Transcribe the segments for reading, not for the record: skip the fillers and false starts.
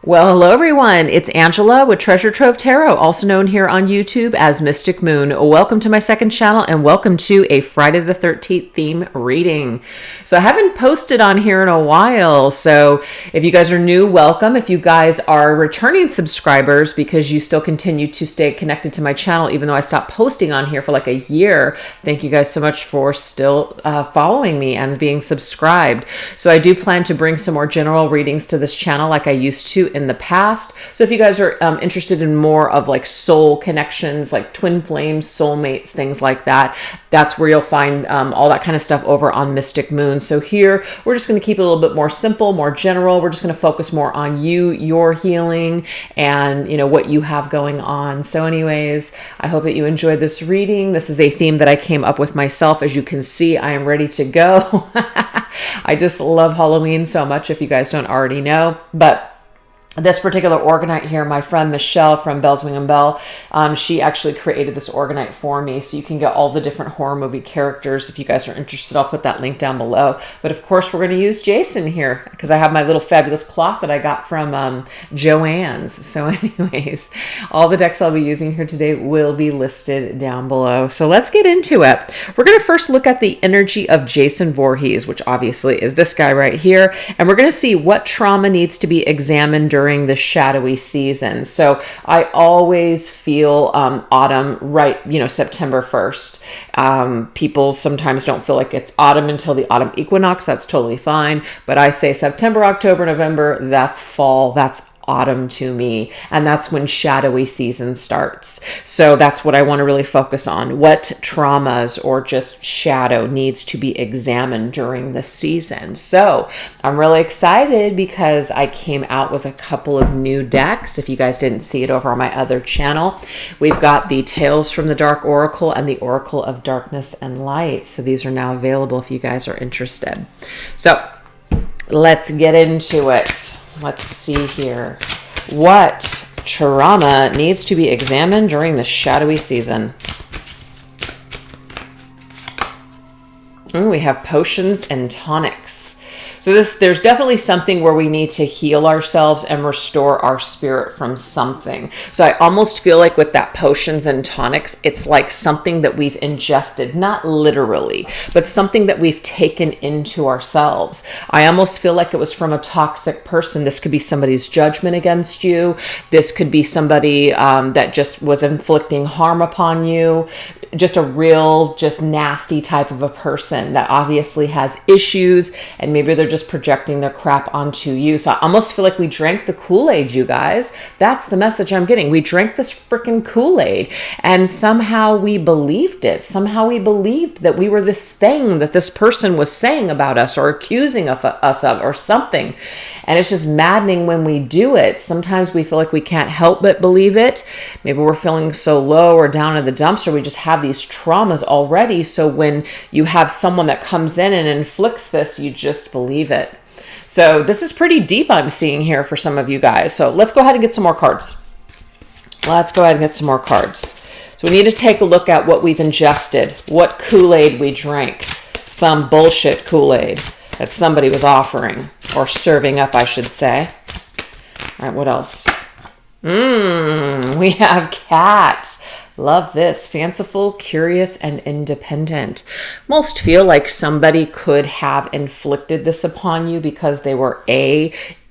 Well, hello everyone. It's Angela with Treasure Trove Tarot, also known here on YouTube as Mystic Moon. Welcome to my second channel and welcome to a Friday the 13th theme reading. So I haven't posted on here in a while, so if you guys are new, welcome. If you guys are returning subscribers because you still continue to stay connected to my channel, even though I stopped posting on here for like a year, thank you guys so much for still following me and being subscribed. So I do plan to bring some more general readings to this channel like I used to in the past. So if you guys are interested in more of like soul connections, like twin flames, soulmates, things like that, that's where you'll find all that kind of stuff over on Mystic Moon. So here we're just going to keep it a little bit more simple, more general. We're just going to focus more on you, your healing, and what you have going on. So anyways, I hope that you enjoyed this reading. This is a theme that I came up with myself. As you can see, I am ready to go. I just love Halloween so much, if you guys don't already know. But this particular orgonite here, my friend Michelle from Belle's Wing and Belle, she actually created this orgonite for me, so you can get all the different horror movie characters. If you guys are interested, I'll put that link down below. But of course, we're going to use Jason here because I have my little fabulous cloth that I got from Joann's. So anyways, all the decks I'll be using here today will be listed down below. So let's get into it. We're going to first look at the energy of Jason Voorhees, which obviously is this guy right here. And we're going to see what trauma needs to be examined during the shadowy season. So I always feel autumn right, September 1st. People sometimes don't feel like it's autumn until the autumn equinox. That's totally fine. But I say September, October, November, that's fall. That's autumn to me, and that's when shadowy season starts. So that's what I want to really focus on. What traumas or just shadow needs to be examined during the season. So I'm really excited because I came out with a couple of new decks. If you guys didn't see it over on my other channel, we've got the Tales from the Dark Oracle and the Oracle of Darkness and Light. So these are now available if you guys are interested. So let's get into it. Let's see here. What trauma needs to be examined during the shadowy season? We have potions and tonics. So there's definitely something where we need to heal ourselves and restore our spirit from something. So I almost feel like with that potions and tonics, it's like something that we've ingested, not literally, but something that we've taken into ourselves. I almost feel like it was from a toxic person. This could be somebody's judgment against you. This could be somebody that just was inflicting harm upon you. Just a real, just nasty type of a person that obviously has issues, and maybe they're just projecting their crap onto you. So I almost feel like we drank the Kool-Aid, you guys. That's the message I'm getting. We drank this freaking Kool-Aid, and somehow we believed it. Somehow we believed that we were this thing that this person was saying about us or accusing of us of or something. And it's just maddening when we do it. Sometimes we feel like we can't help but believe it. Maybe we're feeling so low or down in the dumps, or we just have these traumas already. So when you have someone that comes in and inflicts this, you just believe it. So this is pretty deep, I'm seeing here for some of you guys. So let's go ahead and get some more cards. Let's go ahead and get some more cards. So we need to take a look at what we've ingested, what Kool-Aid we drank. Some bullshit Kool-Aid that somebody was offering or serving up, I should say. All right, what else? We have cat. Love this. Fanciful, curious, and independent. Most feel like somebody could have inflicted this upon you because they were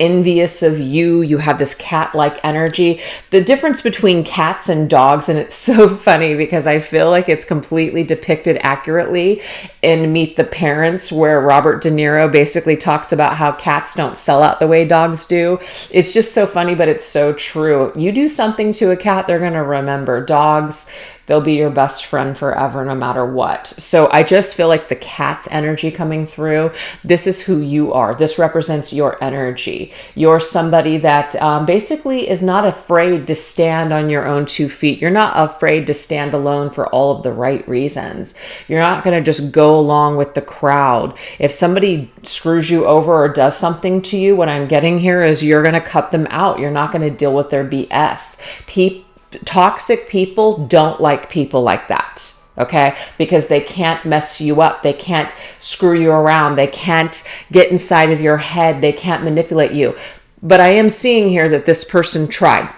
envious of you. You have this cat-like energy. The difference between cats and dogs, and it's so funny because I feel like it's completely depicted accurately in Meet the Parents, where Robert De Niro basically talks about how cats don't sell out the way dogs do. It's just so funny, but it's so true. You do something to a cat, they're going to remember. Dogs, they'll be your best friend forever, no matter what. So I just feel like the cat's energy coming through, this is who you are. This represents your energy. You're somebody that basically is not afraid to stand on your own 2 feet. You're not afraid to stand alone for all of the right reasons. You're not going to just go along with the crowd. If somebody screws you over or does something to you, what I'm getting here is you're going to cut them out. You're not going to deal with their BS. Toxic people don't like people like that. Okay, because they can't mess you up. They can't screw you around. They can't get inside of your head. They can't manipulate you. But I am seeing here that this person tried.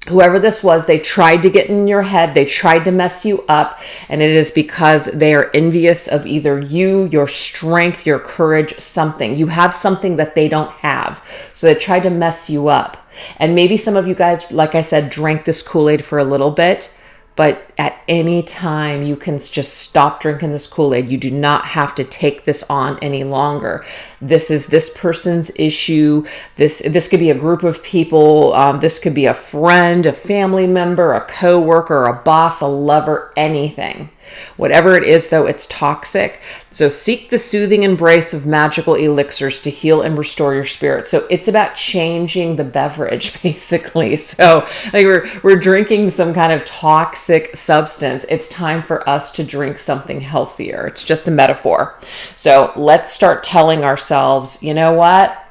Whoever this was, they tried to get in your head. They tried to mess you up. And it is because they are envious of either you, your strength, your courage, something. You have something that they don't have. So they tried to mess you up. And maybe some of you guys, like I said, drank this Kool-Aid for a little bit. But at any time, you can just stop drinking this Kool-Aid. You do not have to take this on any longer. This is this person's issue. This could be a group of people. This could be a friend, a family member, a coworker, a boss, a lover, anything. Whatever it is, though, it's toxic. So seek the soothing embrace of magical elixirs to heal and restore your spirit. So it's about changing the beverage, basically. So like we're drinking some kind of toxic substance. It's time for us to drink something healthier. It's just a metaphor. So let's start telling ourselves, you know what?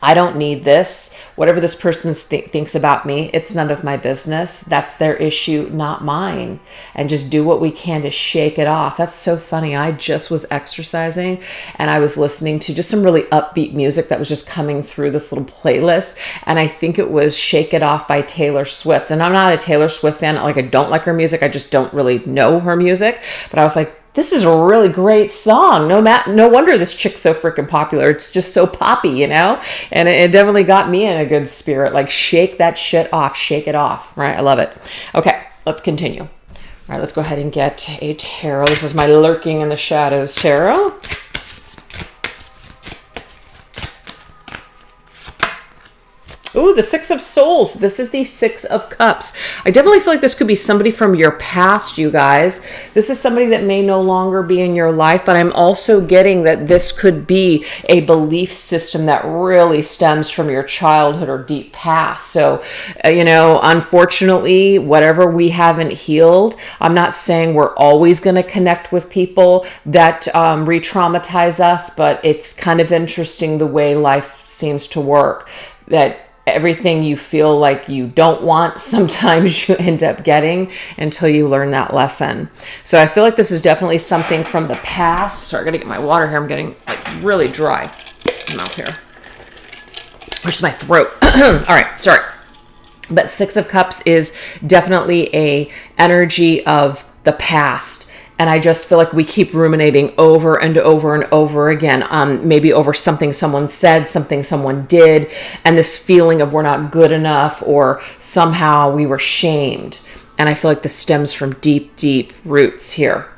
I don't need this. Whatever this person thinks about me, it's none of my business. That's their issue, not mine. And just do what we can to shake it off. That's so funny. I just was exercising and I was listening to just some really upbeat music that was just coming through this little playlist. And I think it was Shake It Off by Taylor Swift. And I'm not a Taylor Swift fan. Like, I don't like her music. I just don't really know her music. But I was like, this is a really great song. No wonder this chick's so freaking popular. It's just so poppy, you know? And it definitely got me in a good spirit. Like, shake that shit off. Shake it off, right? I love it. Okay, let's continue. All right, let's go ahead and get a tarot. This is my Lurking in the Shadows tarot. Ooh, the Six of Souls. This is the Six of Cups. I definitely feel like this could be somebody from your past, you guys. This is somebody that may no longer be in your life, but I'm also getting that this could be a belief system that really stems from your childhood or deep past. So, unfortunately, whatever we haven't healed, I'm not saying we're always going to connect with people that re-traumatize us, but it's kind of interesting the way life seems to work. That everything you feel like you don't want, sometimes you end up getting until you learn that lesson. So I feel like this is definitely something from the past. Sorry, I gotta get my water here. I'm getting like really dry mouth here. Where's my throat? All right, sorry. But Six of Cups is definitely a energy of the past. And I just feel like we keep ruminating over and over and over again, maybe over something someone said, something someone did, and this feeling of we're not good enough or somehow we were shamed. And I feel like this stems from deep, deep roots here.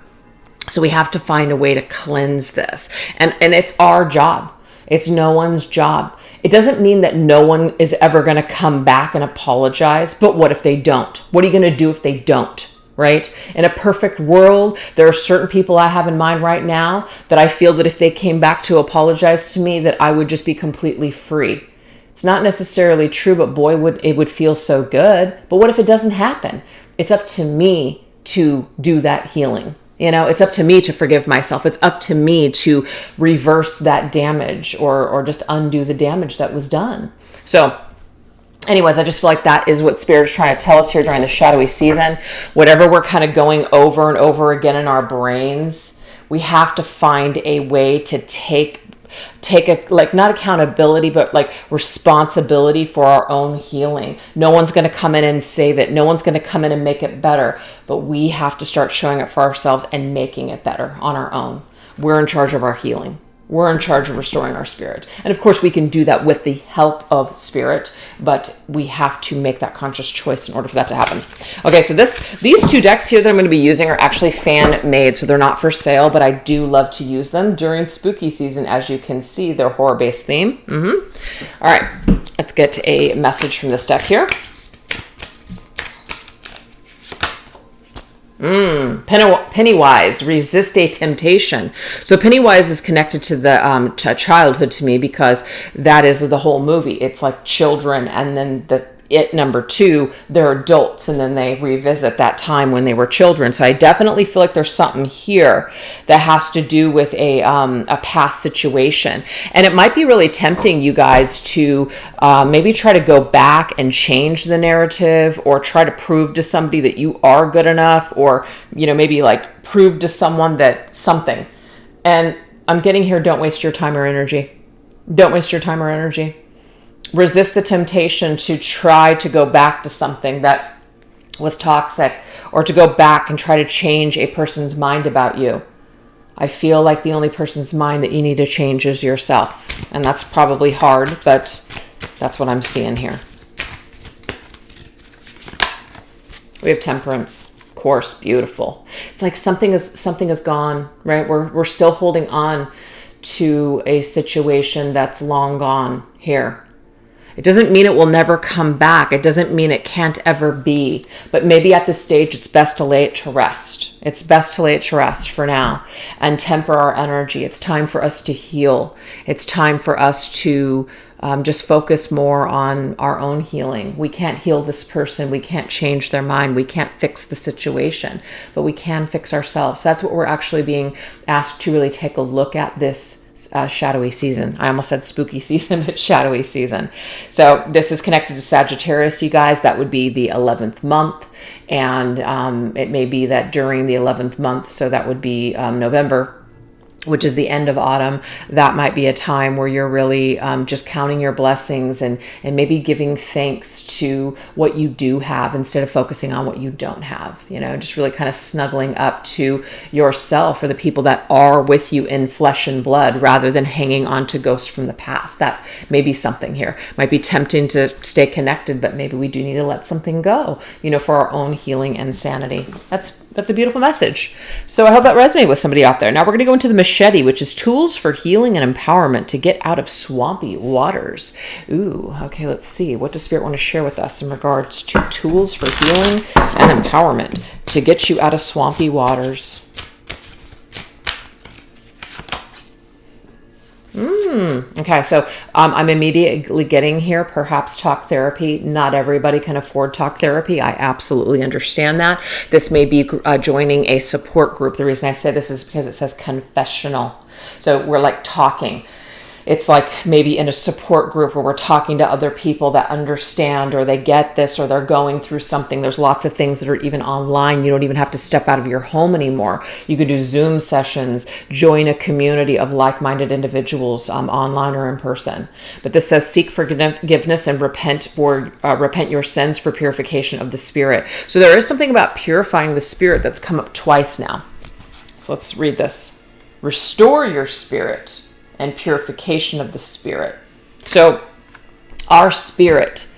So we have to find a way to cleanse this. And it's our job. It's no one's job. It doesn't mean that no one is ever going to come back and apologize, but what if they don't? What are you going to do if they don't? Right? In a perfect world, there are certain people I have in mind right now that I feel that if they came back to apologize to me, that I would just be completely free. It's not necessarily true, but boy, it would feel so good. But what if it doesn't happen? It's up to me to do that healing. It's up to me to forgive myself. It's up to me to reverse that damage or just undo the damage that was done. So anyways, I just feel like that is what Spirit is trying to tell us here during the shadowy season. Whatever we're kind of going over and over again in our brains, we have to find a way to take a, like, not accountability, but like responsibility for our own healing. No one's going to come in and save it. No one's going to come in and make it better. But we have to start showing up for ourselves and making it better on our own. We're in charge of our healing. We're in charge of restoring our spirit. And of course, we can do that with the help of Spirit, but we have to make that conscious choice in order for that to happen. Okay, so these two decks here that I'm going to be using are actually fan-made, so they're not for sale, but I do love to use them during spooky season. As you can see, they're horror-based theme. All right, let's get a message from this deck here. Pennywise, resist a temptation. So Pennywise is connected to the to childhood to me, because that is the whole movie. It's like children, and then number two, they're adults, and then they revisit that time when they were children. So I definitely feel like there's something here that has to do with a past situation. And it might be really tempting, you guys, to maybe try to go back and change the narrative, or try to prove to somebody that you are good enough, or, maybe like prove to someone that something. And I'm getting here, don't waste your time or energy. Don't waste your time or energy. resist the temptation to try to go back to something that was toxic, or to go back and try to change a person's mind about you. I feel like the only person's mind that you need to change is yourself. And that's probably hard, but that's what I'm seeing here. We have Temperance. Of course, beautiful. It's like something is gone, right? We're still holding on to a situation that's long gone here. It doesn't mean it will never come back. It doesn't mean it can't ever be. But maybe at this stage, it's best to lay it to rest. It's best to lay it to rest for now and temper our energy. It's time for us to heal. It's time for us to just focus more on our own healing. We can't heal this person. We can't change their mind. We can't fix the situation, but we can fix ourselves. So that's what we're actually being asked to really take a look at this shadowy season. I almost said spooky season, but shadowy season. So this is connected to Sagittarius, you guys. That would be the 11th month. And it may be that during the 11th month, so that would be November, which is the end of autumn, that might be a time where you're really just counting your blessings and maybe giving thanks to what you do have instead of focusing on what you don't have. You know, just really kind of snuggling up to yourself or the people that are with you in flesh and blood rather than hanging on to ghosts from the past. That may be something here. Might be tempting to stay connected, but maybe we do need to let something go, you know, for our own healing and sanity. That's a beautiful message. So I hope that resonated with somebody out there. Now we're going to go into the Machete, which is tools for healing and empowerment to get out of swampy waters. Ooh, okay, let's see. What does Spirit want to share with us in regards to tools for healing and empowerment to get you out of swampy waters? Okay, so I'm immediately getting here, perhaps talk therapy. Not everybody can afford talk therapy. I absolutely understand that. This may be joining a support group. The reason I say this is because it says confessional. So we're like talking. It's like maybe in a support group where we're talking to other people that understand or they get this or they're going through something. There's lots of things that are even online. You don't even have to step out of your home anymore. You can do Zoom sessions, join a community of like-minded individuals online or in person. But this says seek forgiveness and repent your sins for purification of the spirit. So there is something about purifying the spirit that's come up twice now. So let's read this. Restore your spirit and purification of the spirit. So our spirit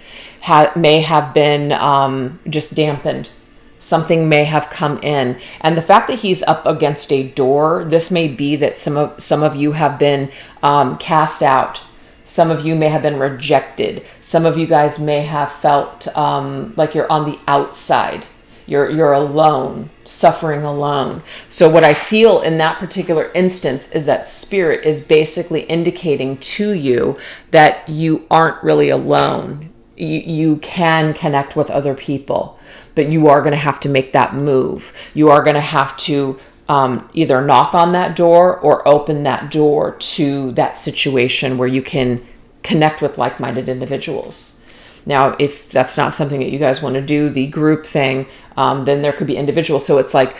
may have been just dampened. Something may have come in. And the fact that he's up against a door, this may be that some of you have been cast out. Some of you may have been rejected. Some of you guys may have felt like you're on the outside. You're alone, suffering alone. So what I feel in that particular instance is that Spirit is basically indicating to you that you aren't really alone. You can connect with other people, but you are going to have to make that move. You are going to have to either knock on that door or open that door to that situation where you can connect with like-minded individuals. Now, if that's not something that you guys want to do, the group thing, then there could be individuals. So it's like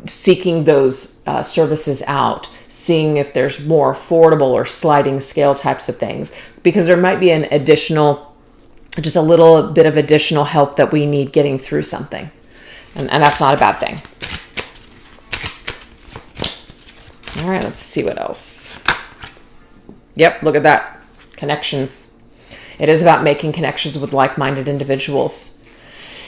seeking those services out, seeing if there's more affordable or sliding scale types of things, because there might be an additional, just a little bit of additional help that we need getting through something. And that's not a bad thing. All right, let's see what else. Yep, look at that. Connections. It is about making connections with like-minded individuals.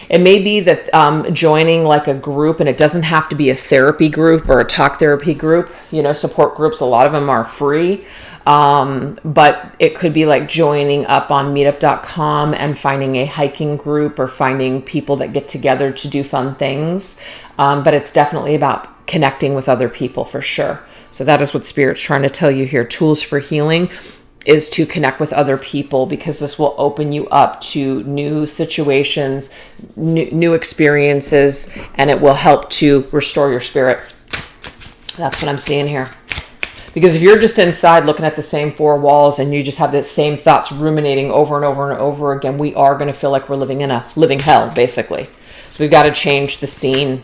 It may be that joining like a group, and it doesn't have to be a therapy group or a talk therapy group. You know, support groups, a lot of them are free. But it could be like joining up on meetup.com and finding a hiking group or finding people that get together to do fun things. But it's definitely about connecting with other people for sure. So that is what Spirit's trying to tell you here. Tools for healing is to connect with other people, because this will open you up to new situations, new experiences, and it will help to restore your spirit. That's what I'm seeing here. Because if you're just inside looking at the same four walls and you just have the same thoughts ruminating over and over and over again, we are going to feel like we're living in a living hell, basically. So we've got to change the scene.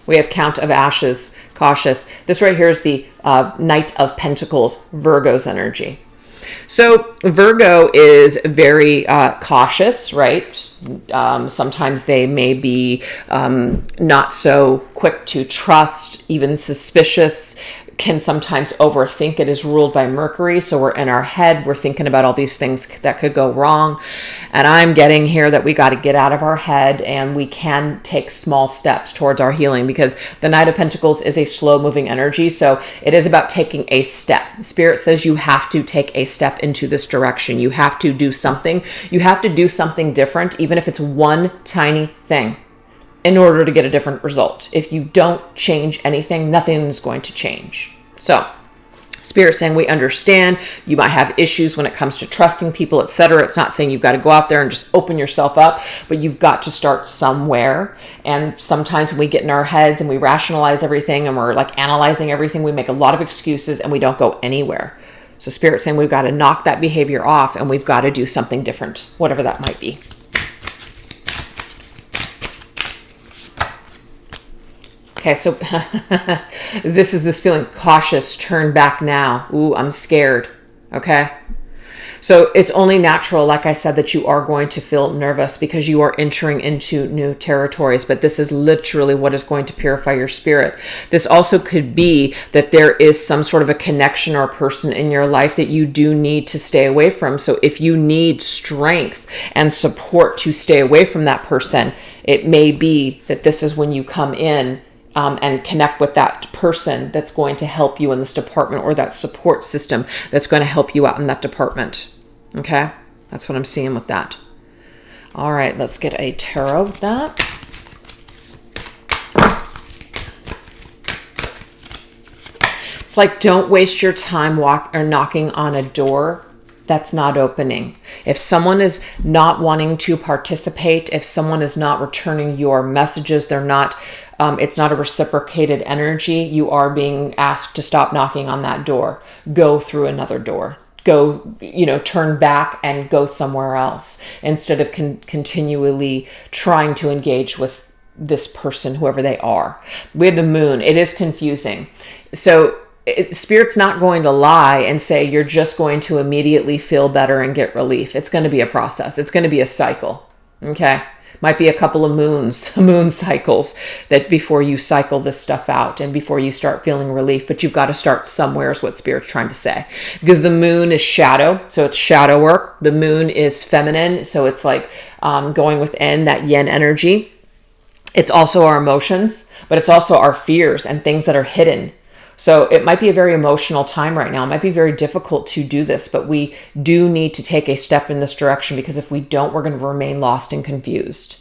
We have Count of Ashes, cautious. This right here is the Knight of Pentacles, Virgo's energy. So Virgo is very cautious, right? Sometimes they may be not so quick to trust, even suspicious, can sometimes overthink. It is ruled by Mercury, so we're in our head, we're thinking about all these things that could go wrong. And I'm getting here that we got to get out of our head, and we can take small steps towards our healing, because the Knight of Pentacles is a slow moving energy. So it is about taking a step. Spirit says you have to take a step into this direction. You have to do something. You have to do something different, even if it's one tiny thing, in order to get a different result. If you don't change anything, nothing is going to change. So Spirit saying we understand you might have issues when it comes to trusting people, etc. It's not saying you've got to go out there and just open yourself up, but you've got to start somewhere. And sometimes when we get in our heads and we rationalize everything and we're like analyzing everything, we make a lot of excuses and we don't go anywhere. So Spirit saying we've got to knock that behavior off, and we've got to do something different, whatever that might be. Okay, so this is this feeling cautious, turn back now. Ooh, I'm scared. Okay. So it's only natural, like I said, that you are going to feel nervous because you are entering into new territories, but this is literally what is going to purify your spirit. This also could be that there is some sort of a connection or person in your life that you do need to stay away from. So if you need strength and support to stay away from that person, it may be that this is when you come in and connect with that person that's going to help you in this department, or that support system that's going to help you out in that department. Okay? That's what I'm seeing with that. All right, let's get a tarot with that. It's like, don't waste your time knocking on a door that's not opening. If someone is not wanting to participate, if someone is not returning your messages, they're not it's not a reciprocated energy, you are being asked to stop knocking on that door. Go through another door. Go, turn back and go somewhere else, instead of continually trying to engage with this person, whoever they are. We have the moon. It is confusing. So Spirit's not going to lie and say you're just going to immediately feel better and get relief. It's going to be a process. It's going to be a cycle. Okay? Might be a couple of moon cycles that before you cycle this stuff out and before you start feeling relief, but you've got to start somewhere is what Spirit's trying to say. Because the moon is shadow, so it's shadow work. The moon is feminine, so it's like going within that yin energy. It's also our emotions, but it's also our fears and things that are hidden. So it might be a very emotional time right now. It might be very difficult to do this, but we do need to take a step in this direction, because if we don't, we're going to remain lost and confused.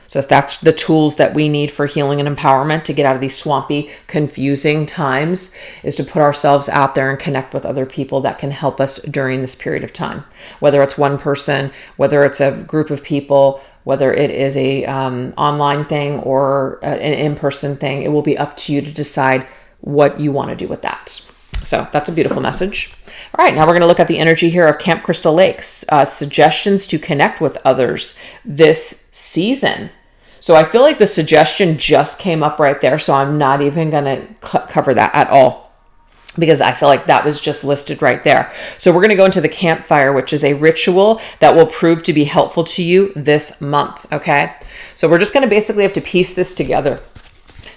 So that's the tools that we need for healing and empowerment to get out of these swampy, confusing times, is to put ourselves out there and connect with other people that can help us during this period of time. Whether it's one person, whether it's a group of people, whether it is a online thing or an in-person thing, it will be up to you to decide what you want to do with that. So that's a beautiful message. All right, now we're going to look at the energy here of Camp Crystal Lakes. Suggestions to connect with others this season. So I feel like the suggestion just came up right there, so I'm not even going to cover that at all, because I feel like that was just listed right there. So we're going to go into the Campfire, which is a ritual that will prove to be helpful to you this month, okay? So we're just going to basically have to piece this together.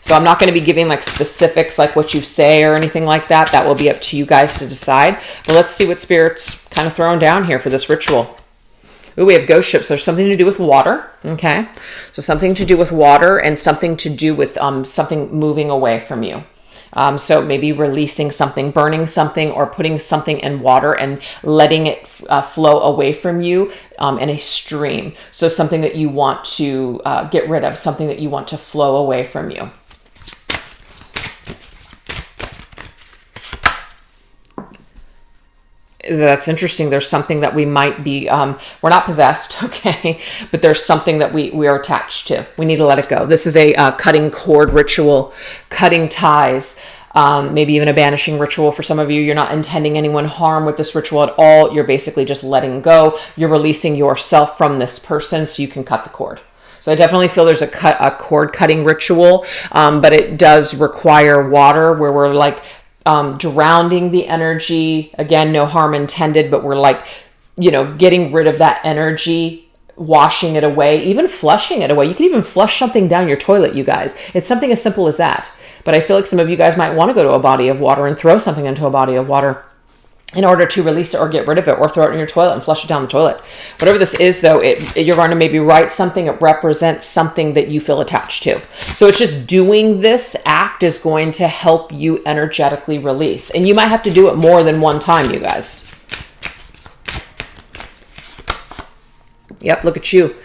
So I'm not going to be giving like specifics like what you say or anything like that. That will be up to you guys to decide. But let's see what Spirit's kind of throwing down here for this ritual. Ooh, we have ghost ships. There's something to do with water. Okay. So something to do with water and something to do with something moving away from you. So maybe releasing something, burning something, or putting something in water and letting it flow away from you in a stream. So something that you want to get rid of, something that you want to flow away from you. That's interesting. There's something that we might be, we're not possessed, okay, but there's something that we are attached to. We need to let it go. This is a cutting cord ritual, cutting ties, maybe even a banishing ritual for some of you. You're not intending anyone harm with this ritual at all. You're basically just letting go. You're releasing yourself from this person so you can cut the cord. So I definitely feel there's a cord cutting ritual, but it does require water, where we're like drowning the energy. Again, no harm intended, but we're like, getting rid of that energy, washing it away, even flushing it away. You can even flush something down your toilet, you guys. It's something as simple as that. But I feel like some of you guys might want to go to a body of water and throw something into a body of water in order to release it or get rid of it, or throw it in your toilet and flush it down the toilet. Whatever this is, though, you're going to maybe write something. It represents something that you feel attached to. So it's just doing this act is going to help you energetically release. And you might have to do it more than one time, you guys. Yep, look at you.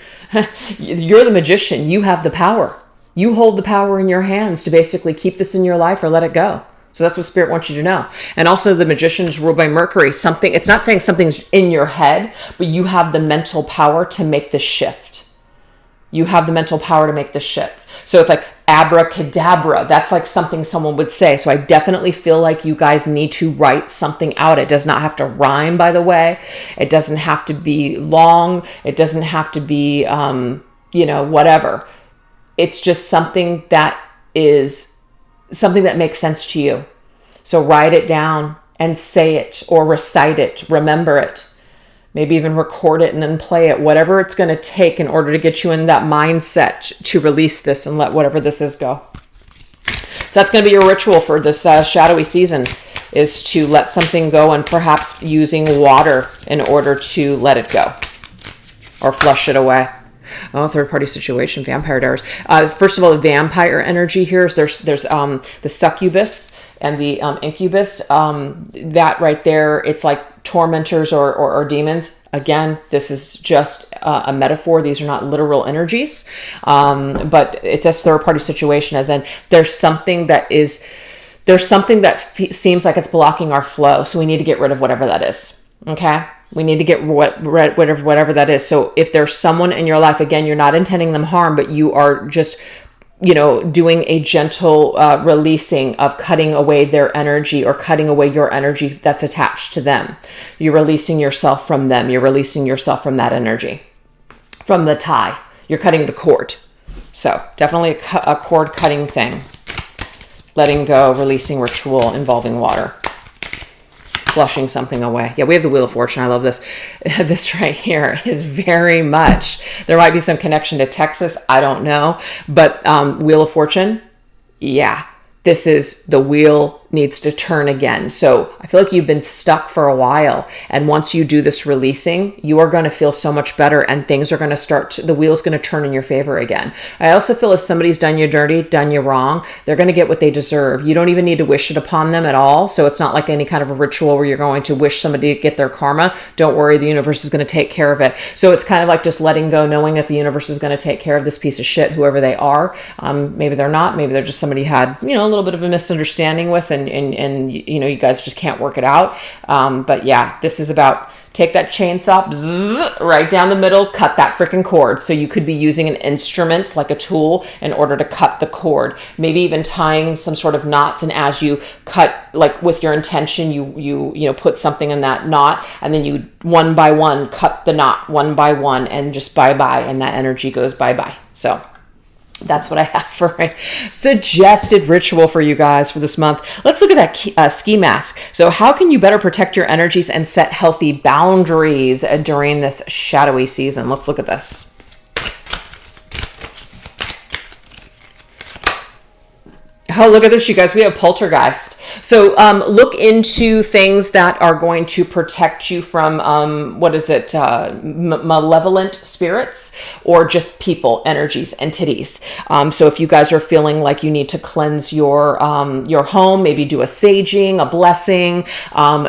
You're the magician. You have the power. You hold the power in your hands to basically keep this in your life or let it go. So that's what Spirit wants you to know. And also the magician is ruled by Mercury. It's not saying something's in your head, but you have the mental power to make the shift. You have the mental power to make the shift. So it's like abracadabra. That's like something someone would say. So I definitely feel like you guys need to write something out. It does not have to rhyme, by the way. It doesn't have to be long. It doesn't have to be, whatever. It's just something that makes sense to you. So write it down and say it or recite it, remember it, maybe even record it and then play it, whatever it's going to take in order to get you in that mindset to release this and let whatever this is go. So that's going to be your ritual for this shadowy season, is to let something go, and perhaps using water in order to let it go or flush it away. Oh, third-party situation, vampire dares. First of all, the vampire energy here is there's the succubus and the incubus. That right there, it's like tormentors or demons. Again, this is just a metaphor. These are not literal energies, but it's a third-party situation, as in there's something that seems like it's blocking our flow. So we need to get rid of whatever that is. Okay. We need to get whatever that is. So if there's someone in your life, again, you're not intending them harm, but you are just, doing a gentle releasing of cutting away their energy or cutting away your energy that's attached to them. You're releasing yourself from them. You're releasing yourself from that energy, from the tie. You're cutting the cord. So definitely a cord cutting thing. Letting go, releasing ritual involving water. Flushing something away. Yeah, we have the Wheel of Fortune. I love this. This right here is very much, there might be some connection to Texas. I don't know. But Wheel of Fortune, yeah. This is the wheel needs to turn again. So I feel like you've been stuck for a while. And once you do this releasing, you are going to feel so much better, and things are going to the wheel's going to turn in your favor again. I also feel if somebody's done you dirty, done you wrong, they're going to get what they deserve. You don't even need to wish it upon them at all. So it's not like any kind of a ritual where you're going to wish somebody to get their karma. Don't worry, the universe is going to take care of it. So it's kind of like just letting go, knowing that the universe is going to take care of this piece of shit, whoever they are. Maybe they're not. Maybe they're just somebody you had, a little bit of a misunderstanding with, and you guys just can't work it out. But yeah, this is about take that chainsaw, bzzz, right down the middle, cut that freaking cord. So you could be using an instrument like a tool in order to cut the cord. Maybe even tying some sort of knots, and as you cut, like with your intention, you put something in that knot, and then you one by one cut the knot one by one, and just bye-bye, and that energy goes bye-bye. So that's what I have for a suggested ritual for you guys for this month. Let's look at that ski mask. So how can you better protect your energies and set healthy boundaries during this shadowy season? Let's look at this. Oh, look at this, you guys. We have poltergeist. So look into things that are going to protect you from, malevolent spirits, or just people, energies, entities. So if you guys are feeling like you need to cleanse your home, maybe do a saging, a blessing,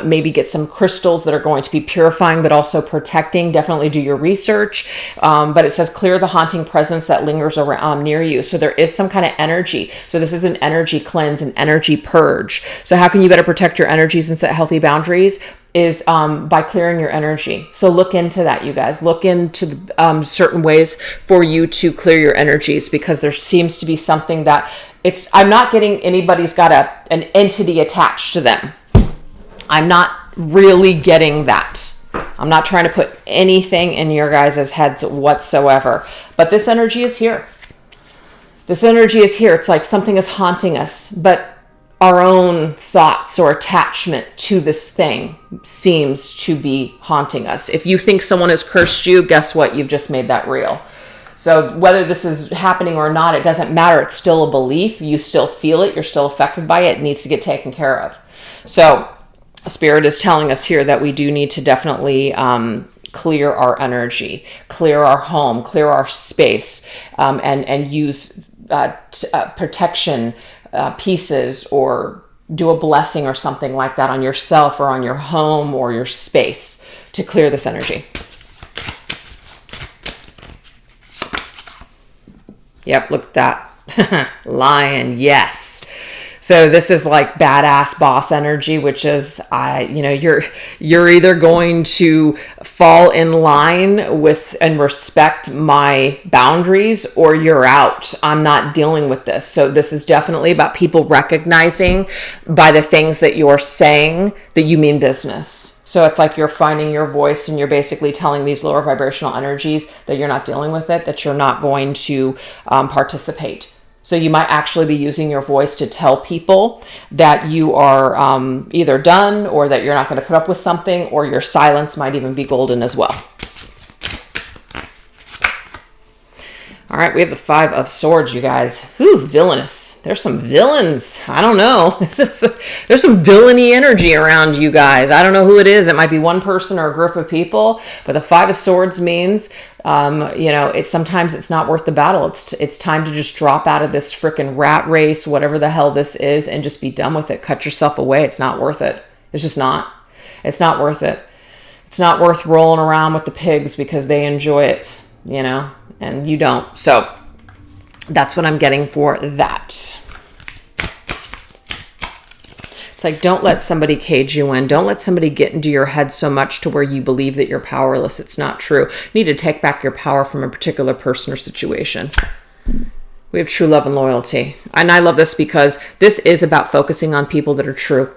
maybe get some crystals that are going to be purifying but also protecting. Definitely do your research. But it says clear the haunting presence that lingers around near you. So there is some kind of energy. So this is an energy cleanse, an energy purge. So how can you better protect your energies and set healthy boundaries? Is by clearing your energy. So look into that, you guys. Look into certain ways for you to clear your energies, because there seems to be something that I'm not getting anybody's got an entity attached to them. I'm not really getting that. I'm not trying to put anything in your guys' heads whatsoever. But this energy is here. This energy is here. It's like something is haunting us. But our own thoughts or attachment to this thing seems to be haunting us. If you think someone has cursed you, guess what? You've just made that real. So whether this is happening or not, it doesn't matter. It's still a belief. You still feel it. You're still affected by it. It needs to get taken care of. So Spirit is telling us here that we do need to definitely clear our energy, clear our home, clear our space, and use protection pieces, or do a blessing or something like that on yourself or on your home or your space to clear this energy. Yep, look at that. Lion, yes. So this is like badass boss energy, which is, you're either going to fall in line with and respect my boundaries, or you're out. I'm not dealing with this. So this is definitely about people recognizing by the things that you're saying that you mean business. So it's like you're finding your voice, and you're basically telling these lower vibrational energies that you're not dealing with it, that you're not going to participate. So you might actually be using your voice to tell people that you are either done, or that you're not going to put up with something, or your silence might even be golden as well. All right, we have the 5 of Swords, you guys. Whew, villainous. There's some villains. I don't know. There's some villainy energy around you guys. I don't know who it is. It might be one person or a group of people, but the 5 of Swords means, sometimes it's not worth the battle. It's time to just drop out of this freaking rat race, whatever the hell this is, and just be done with it. Cut yourself away. It's not worth it. It's just not. It's not worth it. It's not worth rolling around with the pigs because they enjoy it, and you don't. So that's what I'm getting for that. It's like, don't let somebody cage you in. Don't let somebody get into your head so much to where you believe that you're powerless. It's not true. You need to take back your power from a particular person or situation. We have true love and loyalty. And I love this because this is about focusing on people that are true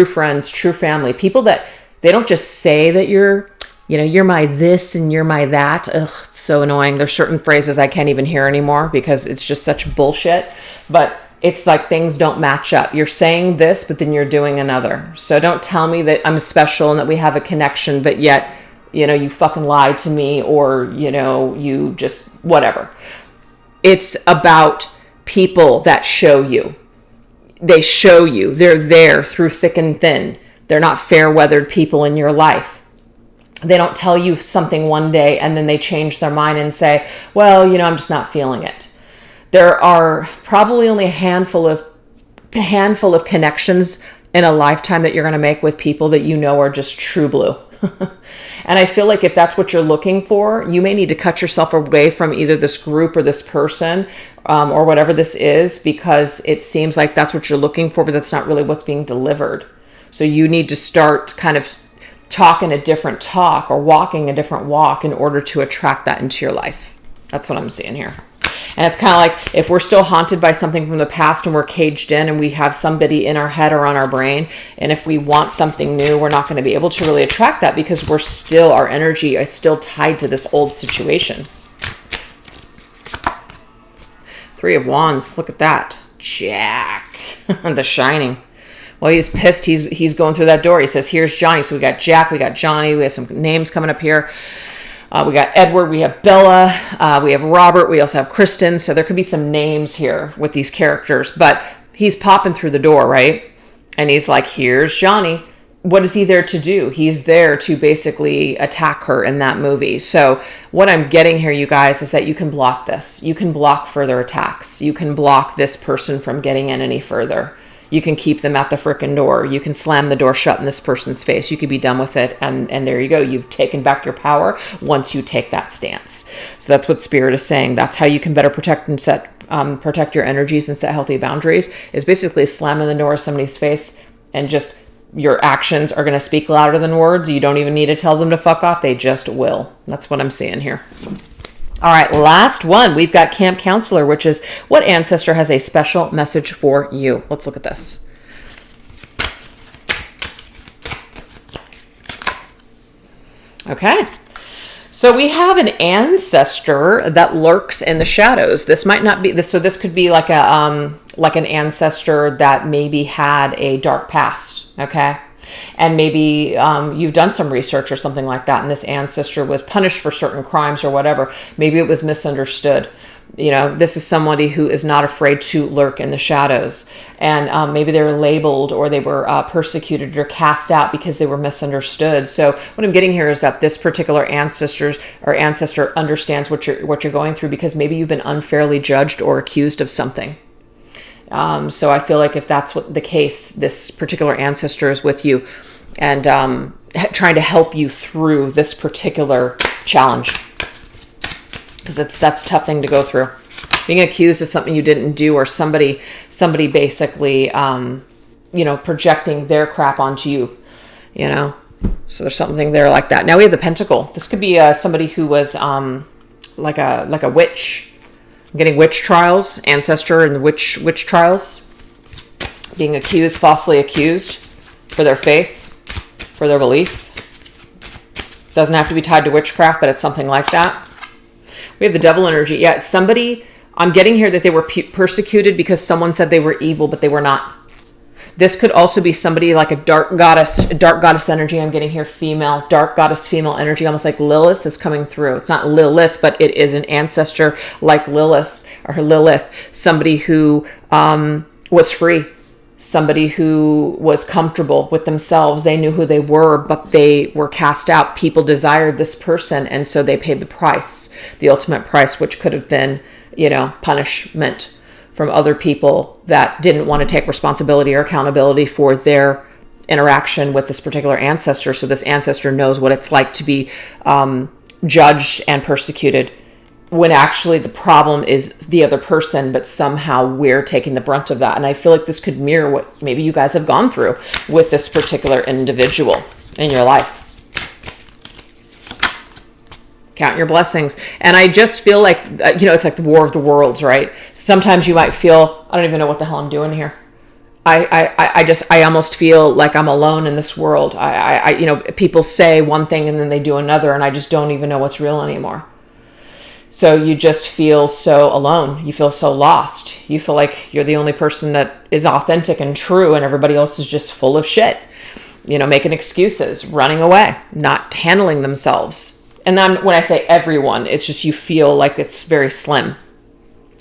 friends, true family, people that they don't just say that you're my this and you're my that. Ugh, it's so annoying. There's certain phrases I can't even hear anymore because it's just such bullshit. But it's like things don't match up. You're saying this, but then you're doing another. So don't tell me that I'm special and that we have a connection, but yet, you fucking lied to me, or, you just whatever. It's about people that show you. They show you. They're there through thick and thin. They're not fair-weathered people in your life. They don't tell you something one day and then they change their mind and say, well, I'm just not feeling it. There are probably only a handful of connections in a lifetime that you're going to make with people that are just true blue. And I feel like if that's what you're looking for, you may need to cut yourself away from either this group or this person or whatever this is, because it seems like that's what you're looking for, but that's not really what's being delivered. So you need to start kind of talking a different talk or walking a different walk in order to attract that into your life. That's what I'm seeing here. And it's kind of like if we're still haunted by something from the past and we're caged in and we have somebody in our head or on our brain, and if we want something new, we're not going to be able to really attract that because our energy is still tied to this old situation. 3 of Wands, look at that. Jack, the Shining. Well, he's pissed. He's going through that door. He says, here's Johnny. So we got Jack, we got Johnny. We have some names coming up here. We got Edward, we have Bella, we have Robert, we also have Kristen. So there could be some names here with these characters, but he's popping through the door, right? And he's like, here's Johnny. What is he there to do? He's there to basically attack her in that movie. So what I'm getting here, you guys, is that you can block this. You can block further attacks. You can block this person from getting in any further. You can keep them at the frickin' door. You can slam the door shut in this person's face. You could be done with it. And there you go. You've taken back your power once you take that stance. So that's what Spirit is saying. That's how you can better protect and protect your energies and set healthy boundaries, is basically slamming the door in somebody's face, and just your actions are going to speak louder than words. You don't even need to tell them to fuck off. They just will. That's what I'm seeing here. All right, last one. We've got Camp Counselor, which is what ancestor has a special message for you. Let's look at this. Okay. So we have an ancestor that lurks in the shadows. This might not be this. So this could be like like an ancestor that maybe had a dark past. Okay. And maybe you've done some research or something like that, and this ancestor was punished for certain crimes or whatever. Maybe it was misunderstood. You know, this is somebody who is not afraid to lurk in the shadows. And maybe they were labeled, or they were persecuted or cast out because they were misunderstood. So what I'm getting here is that this particular ancestor understands what you're going through, because maybe you've been unfairly judged or accused of something. So I feel like if that's what the case, this particular ancestor is with you and trying to help you through this particular challenge. Because that's a tough thing to go through. Being accused of something you didn't do, or somebody basically, you know, projecting their crap onto you, you know. So there's something there like that. Now we have the Pentacle. This could be somebody who was like a witch. I'm getting witch trials, ancestor and the witch trials. Being accused, falsely accused for their faith, for their belief. Doesn't have to be tied to witchcraft, but it's something like that. We have the devil energy. Yeah, somebody, I'm getting here that they were persecuted because someone said they were evil, but they were not. This could also be somebody like a dark goddess energy. I'm getting here female, dark goddess female energy, almost like Lilith is coming through. It's not Lilith, but it is an ancestor like Lilith, somebody who was free. Somebody who was comfortable with themselves. They knew who they were, but they were cast out. People desired this person, and so they paid the price, the ultimate price, which could have been, you know, punishment from other people that didn't want to take responsibility or accountability for their interaction with this particular ancestor. So this ancestor knows what it's like to be judged and persecuted, when actually the problem is the other person, but somehow we're taking the brunt of that. And I feel like this could mirror what maybe you guys have gone through with this particular individual in your life. Count your blessings. And I just feel like, you know, it's like the War of the Worlds, right? Sometimes you might feel, I don't even know what the hell I'm doing here. I almost feel like I'm alone in this world. You know, people say one thing and then they do another, and I just don't even know what's real anymore. So you just feel so alone. You feel so lost. You feel like you're the only person that is authentic and true, and everybody else is just full of shit. You know, making excuses, running away, not handling themselves. And then when I say everyone, it's just you feel like it's very slim.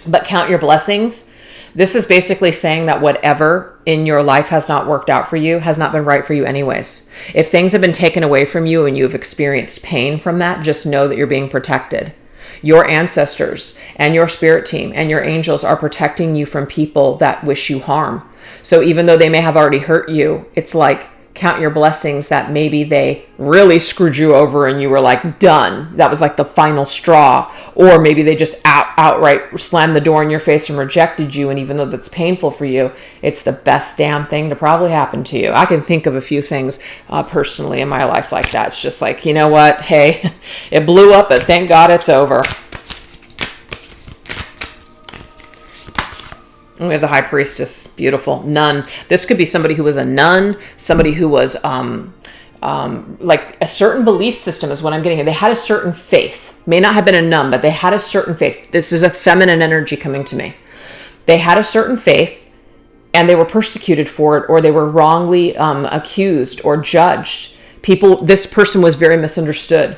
But count your blessings. This is basically saying that whatever in your life has not worked out for you has not been right for you anyways. If things have been taken away from you and you've experienced pain from that, just know that you're being protected. Your ancestors and your spirit team and your angels are protecting you from people that wish you harm. So even though they may have already hurt you, it's like, count your blessings that maybe they really screwed you over and you were like done. That was like the final straw. Or maybe they just outright slammed the door in your face and rejected you. And even though that's painful for you, it's the best damn thing to probably happen to you. I can think of a few things personally in my life like that. It's just like, you know what? Hey, it blew up, but thank God it's over. And we have the High Priestess, beautiful, nun. This could be somebody who was a nun, somebody who was like a certain belief system is what I'm getting at. They had a certain faith. May not have been a nun, but they had a certain faith. This is a feminine energy coming to me. They had a certain faith, and they were persecuted for it, or they were wrongly accused or judged. This person was very misunderstood,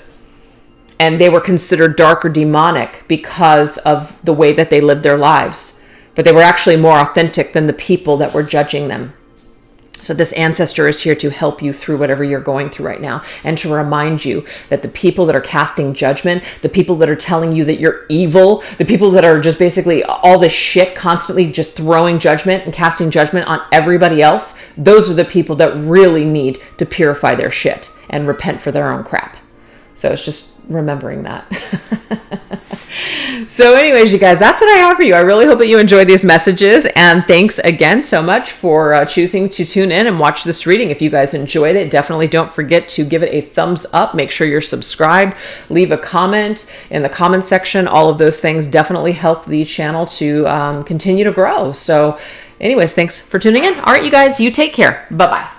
and they were considered dark or demonic because of the way that they lived their lives. But they were actually more authentic than the people that were judging them. So this ancestor is here to help you through whatever you're going through right now, and to remind you that the people that are casting judgment, the people that are telling you that you're evil, the people that are just basically all this shit, constantly just throwing judgment and casting judgment on everybody else, those are the people that really need to purify their shit and repent for their own crap. So it's just remembering that. So anyways, you guys, that's what I have for you. I really hope that you enjoyed these messages, and thanks again so much for choosing to tune in and watch this reading. If you guys enjoyed it, definitely don't forget to give it a thumbs up. Make sure you're subscribed. Leave a comment in the comment section. All of those things definitely help the channel to continue to grow. So anyways, thanks for tuning in. All right, you guys, you take care. Bye-bye.